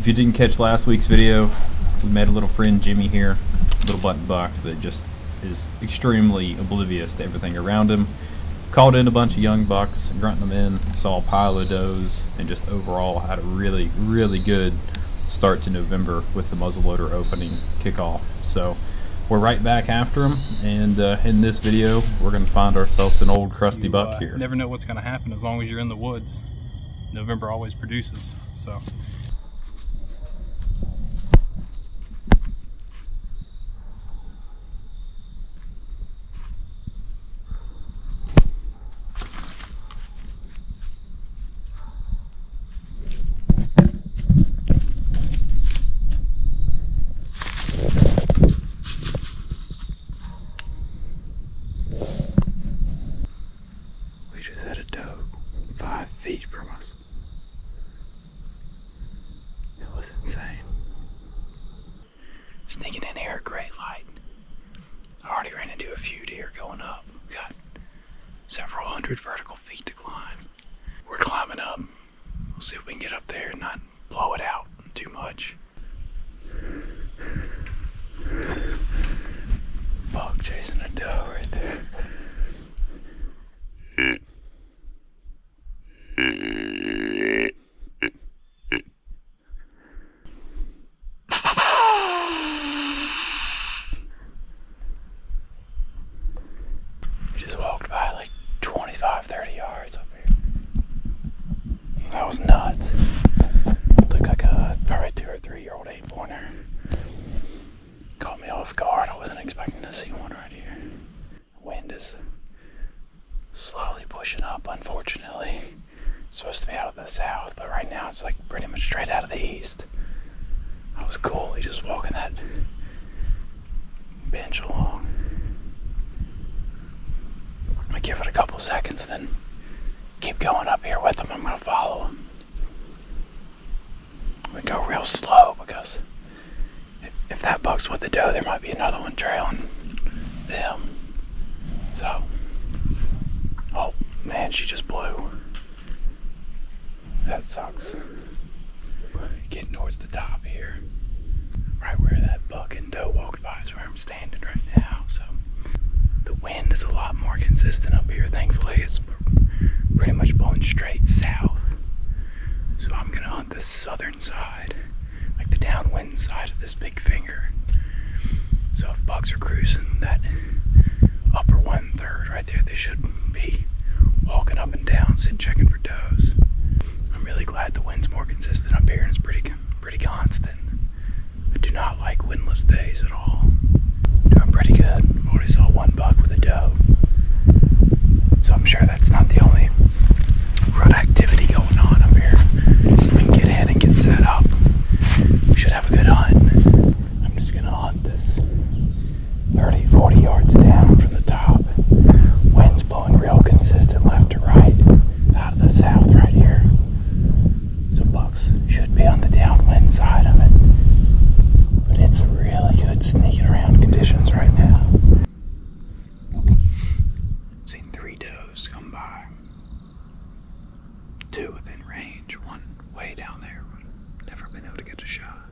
If you didn't catch last week's video, we met a little friend Jimmy here, little button buck that just is extremely oblivious to everything around him. Called in a bunch of young bucks, grunting them in, saw a pile of does, and just overall had a really, really good start to November with the muzzleloader opening kickoff. So we're right back after him, and in this video we're going to find ourselves an old crusty buck here. Never know what's going to happen as long as you're in the woods. November always produces, so. Sneaking in here at great light. I already ran into a few deer going up. We've got several hundred vertical feet to climb. We're climbing up. We'll see if we can get up there and not blow it out too much. Buck chasing a doe right there. That was nuts. Looked like a probably 2 or 3 year old 8-pointer. Caught me off guard. I wasn't expecting to see one right here. Wind is slowly pushing up, unfortunately. It's supposed to be out of the south, but right now it's like pretty much straight out of the east. That was cool. He just walking that bench along. I'm gonna give it a couple seconds and then keep going up here with him. I'm going to follow him. We go real slow because if that buck's with the doe, there might be another one trailing them. So, oh man, she just blew. That sucks. Getting towards the top here, right where that buck and doe walked by is where I'm standing right now. So the wind is a lot more consistent up here. Thankfully, it's pretty much blowing straight south. So I'm gonna hunt the southern side, like the downwind side of this big finger. So if bucks are cruising that upper 1/3 right there, they should be walking up and down, sitting checking for does. I'm really glad the wind's more consistent up here and it's pretty constant. I do not like windless days at all. Doing pretty good. Already saw one buck with a doe. So I'm sure that's not the only rut activity going on up here. We can get in and get set up. We should have a good hunt. I'm just gonna hunt this 30, 40 yards down from the top. Wind's blowing real consistent left to right, out of the south right here. Some bucks should be on the downwind side of it. But it's really good sneaking around conditions right now. Seen 3 does come by. 2 within range, 1 way down there. Never been able to get a shot.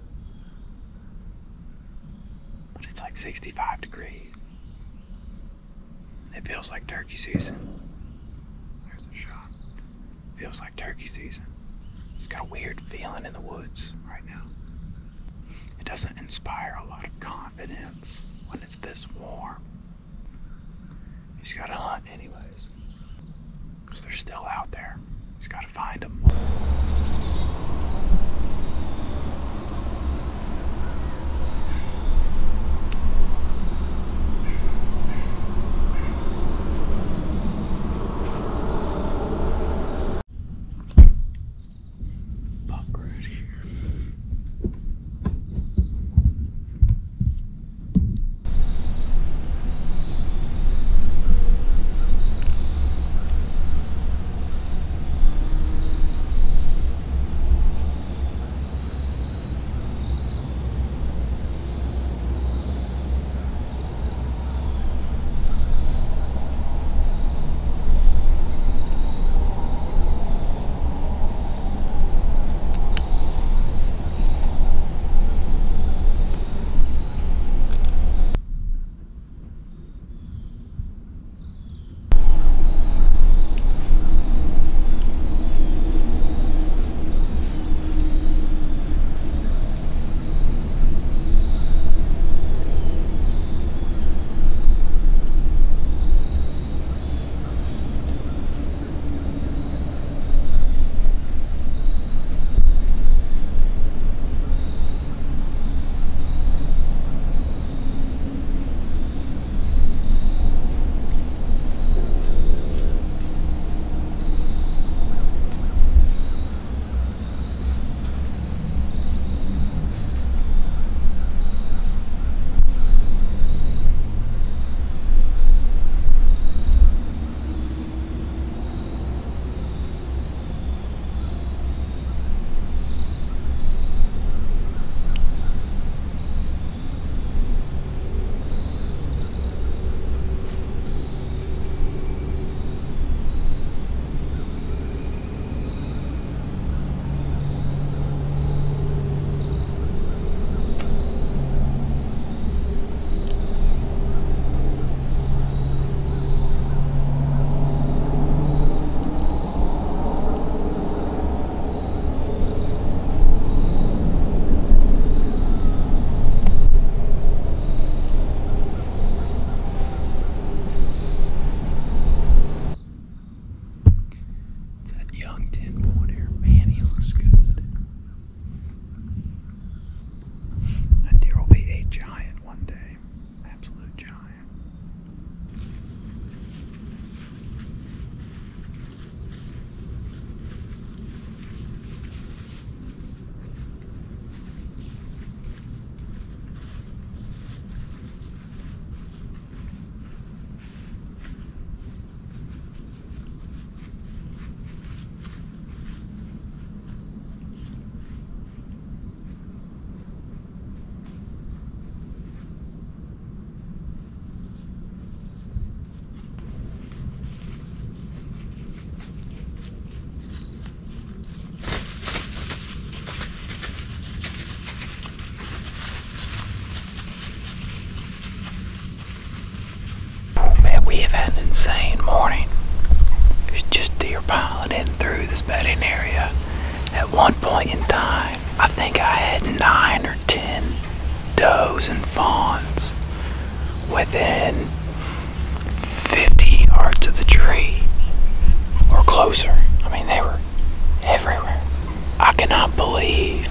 But it's like 65 degrees. It feels like turkey season. There's a shot. Feels like turkey season. It's got a weird feeling in the woods right now. It doesn't inspire a lot of confidence when it's this warm. He's got to hunt anyways, because they're still out there. He's got to find them. Buck right here. insane morning. There's just deer piling in through this bedding area. At one point in time, I think I had 9 or 10 does and fawns within 50 yards of the tree or closer. I mean, they were everywhere. I cannot believe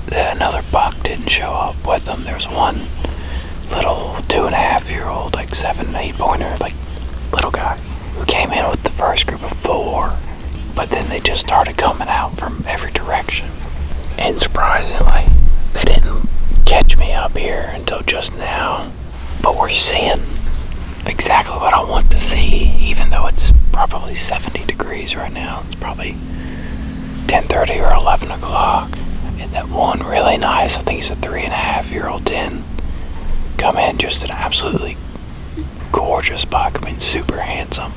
that another buck didn't show up with them. There was one little 2.5-year-old, like 7, 8 pointer, like little guy, who came in with the first group of 4, but then they just started coming out from every direction. And surprisingly, they didn't catch me up here until just now. But we're seeing exactly what I want to see, even though it's probably 70 degrees right now. It's probably 10:30 or 11 o'clock. And that one really nice, I think he's a 3.5-year-old 10, come in, just an absolutely gorgeous buck. I mean, super handsome.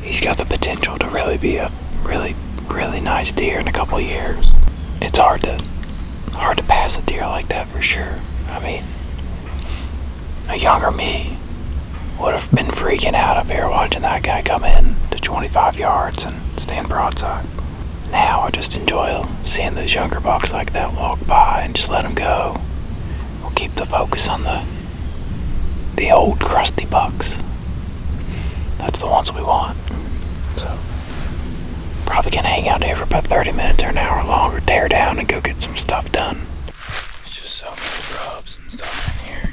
He's got the potential to really be a really nice deer in a couple years. It's hard to pass a deer like that for sure. I mean, a younger me would have been freaking out up here watching that guy come in to 25 yards and stand broadside. Now I just enjoy seeing those younger bucks like that walk by and just let them go. We'll keep the focus on the old crusty bucks. That's the ones we want. So probably gonna hang out here for about 30 minutes or an hour longer, tear down and go get some stuff done. There's just so many rubs and stuff in here.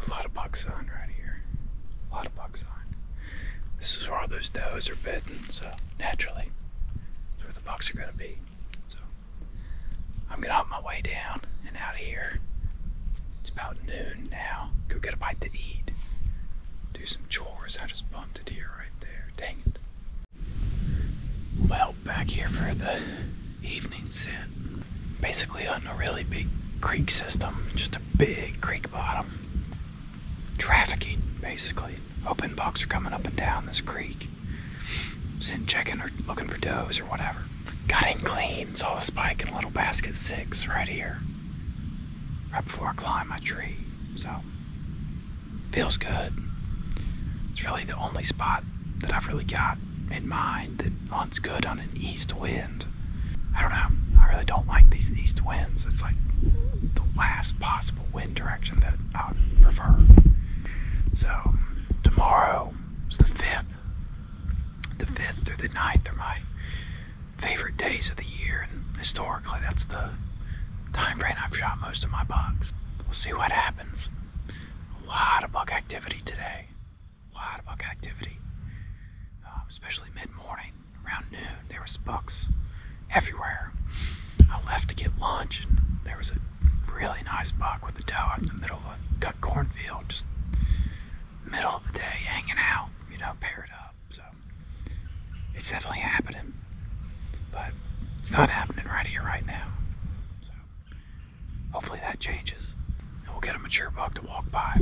A lot of bucksign right here. A lot of bucksign. This is where all those does are bedding, so naturally, that's where the bucks are gonna be. So I'm gonna hop my way down and out of here. It's about noon now. Go get a bite to eat. Do some chores. I just bumped a deer right there. Dang it. Well, back here for the evening set. Basically on a really big creek system. Just a big creek bottom. Trafficking, basically. Hoping bucks are coming up and down this creek. Sitting checking or looking for does or whatever. Got in clean. Saw a spike in a little basket 6 right here. Right before I climbed my tree. So, feels good. It's really the only spot that I've really got in mind that hunts good on an east wind. I don't know. I really don't like these east winds. It's like the last possible wind direction that I would prefer. So, tomorrow is the 5th. The 5th through the 9th are my favorite days of the year, and historically that's the time frame I've shot most of my bucks. We'll see what happens. A lot of buck activity today. A lot of buck activity. Especially mid-morning, around noon, there was bucks everywhere. I left to get lunch, and there was a really nice buck with a doe out in the middle of a cut cornfield, just middle of the day, hanging out, you know, paired up. So it's definitely happening, but it's not happening right here, right now. So hopefully that changes, and we'll get a mature buck to walk by.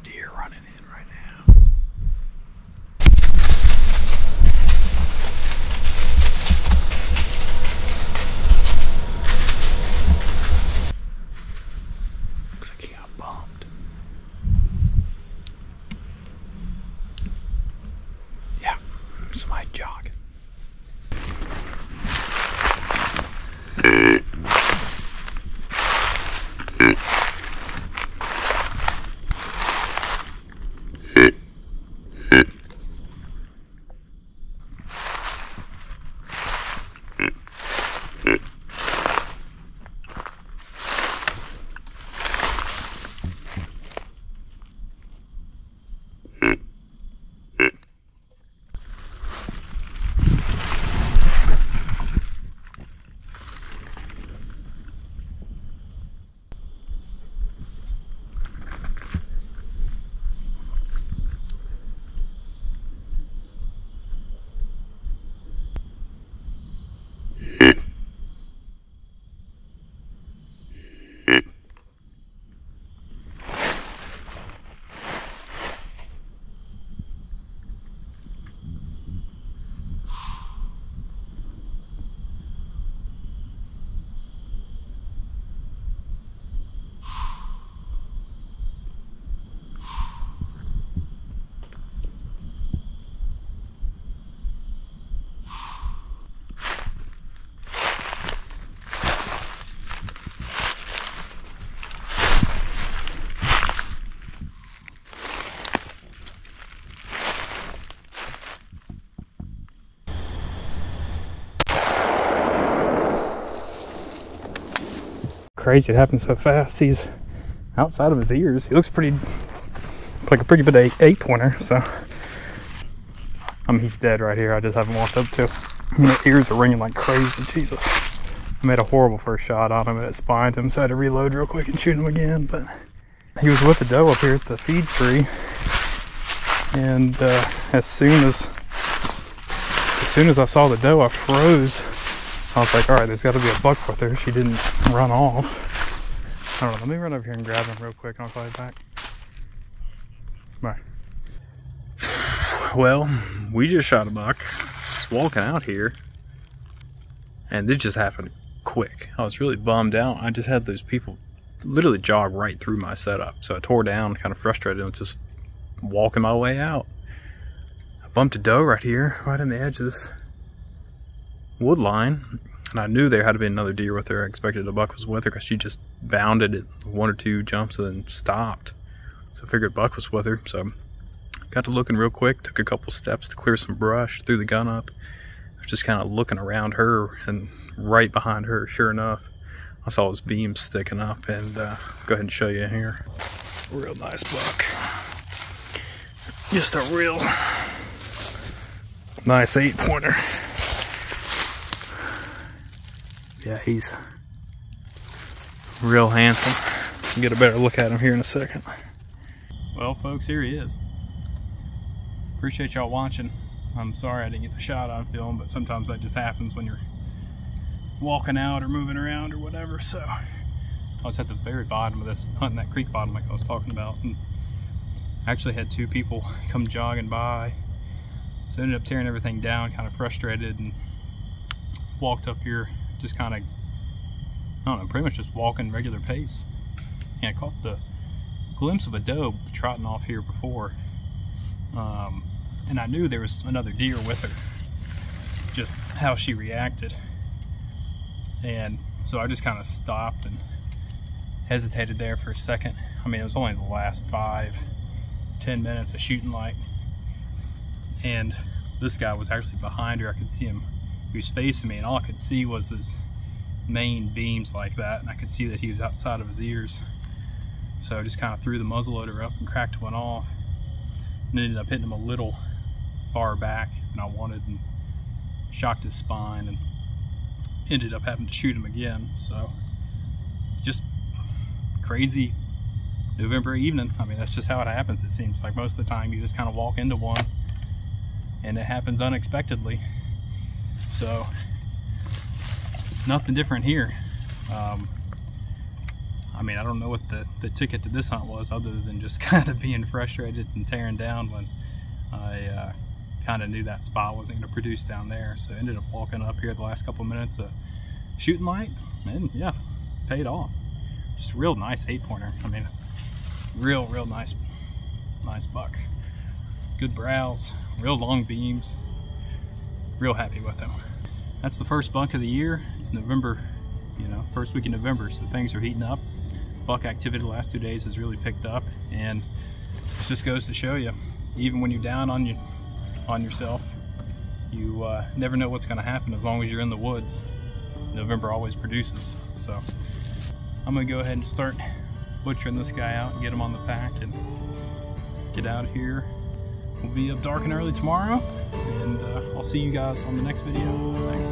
Deer running in right now. Looks like he got bumped. Yeah, somebody jogging. crazy it happened so fast. He's outside of his ears. He looks pretty, like a pretty big 8-pointer, so. I mean, he's dead right here. I just haven't walked up to him. My ears are ringing like crazy. Jesus. I made a horrible first shot on him and it spined him, so I had to reload real quick and shoot him again. But he was with the doe up here at the feed tree, and as soon as I saw the doe, I froze. I was like, all right, there's got to be a buck with her. She didn't run off. I don't know. Let me run over here and grab him real quick and I'll call you back. Bye. Well, we just shot a buck. Just walking out here, and it just happened quick. I was really bummed out. I just had those people literally jog right through my setup. So I tore down, kind of frustrated, and was just walking my way out. I bumped a doe right here, right on the edge of this wood line, and I knew there had to be another deer with her. I expected a buck was with her because she just bounded at 1 or 2 jumps and then stopped. So I figured a buck was with her. So got to looking real quick, took a couple steps to clear some brush, threw the gun up. I was just kind of looking around her, and right behind her, sure enough, I saw his beam sticking up, and go ahead and show you here. Real nice buck. Just a real nice 8-pointer. Yeah, he's real handsome. Get a better look at him here in a second. Well, folks, here he is. Appreciate y'all watching. I'm sorry I didn't get the shot on film, but sometimes that just happens when you're walking out or moving around or whatever. So I was at the very bottom of this, hunting that creek bottom like I was talking about, and I actually had 2 people come jogging by. So I ended up tearing everything down, kind of frustrated, and walked up here just kind of, I don't know, pretty much just walking regular pace. And I caught the glimpse of a doe trotting off here before. And I knew there was another deer with her, just how she reacted. And so I just kind of stopped and hesitated there for a second. I mean, it was only the last 5-10 minutes of shooting light. And this guy was actually behind her. I could see him, he was facing me, and all I could see was his main beams like that. And I could see that he was outside of his ears. So I just kind of threw the muzzleloader up and cracked one off. And ended up hitting him a little far back than I wanted, and shocked his spine, and ended up having to shoot him again. So just crazy November evening. I mean, that's just how it happens. It seems like most of the time you just kind of walk into one and it happens unexpectedly. So nothing different here. I mean, I don't know what the ticket to this hunt was, other than just kind of being frustrated and tearing down when I kind of knew that spot wasn't going to produce down there. So I ended up walking up here the last couple minutes of shooting light, and yeah, paid off. Just a real nice 8-pointer. I mean, real nice buck. Good brows, real long beams. Real happy with him. That's the first buck of the year. It's November, you know, first week in November, so things are heating up. Buck activity the last 2 days has really picked up, and it just goes to show you, even when you're down on yourself, you never know what's going to happen. As long as you're in the woods, November always produces. So I'm going to go ahead and start butchering this guy out and get him on the pack and get out of here. We'll be up dark and early tomorrow, and I'll see you guys on the next video. Thanks.